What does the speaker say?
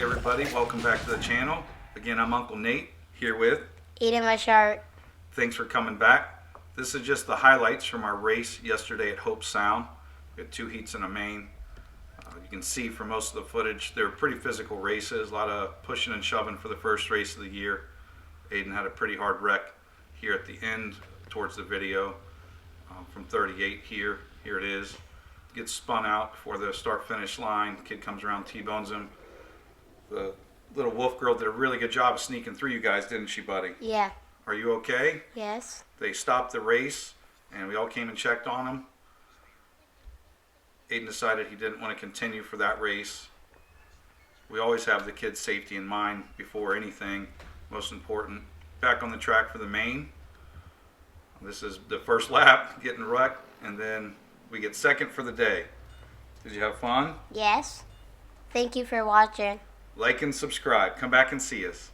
Hey everybody, welcome back to the channel. Again, I'm Uncle Nate here with Ayden my shirt. Thanks for coming back. This is just the highlights from our race yesterday at Hobe Sound. We had 2 heats and a main. You can see from most of the footage, they're pretty physical races, a lot of pushing and shoving for the first race of the year. Ayden had a pretty hard wreck here at the end towards the video from 38 here. Here it is. Gets spun out before the start-finish line. Kid comes around, T-bones him. The little wolf girl did a really good job of sneaking through you guys, didn't she, buddy? Yeah. Are you okay? Yes. They stopped the race, and we all came and checked on him. Ayden decided he didn't want to continue for that race. We always have the kid's safety in mind before anything. Most important. Back on the track for the main. This is the first lap, getting wrecked, and then we get second for the day. Did you have fun? Yes. Thank you for watching. Like and subscribe. Come back and see us.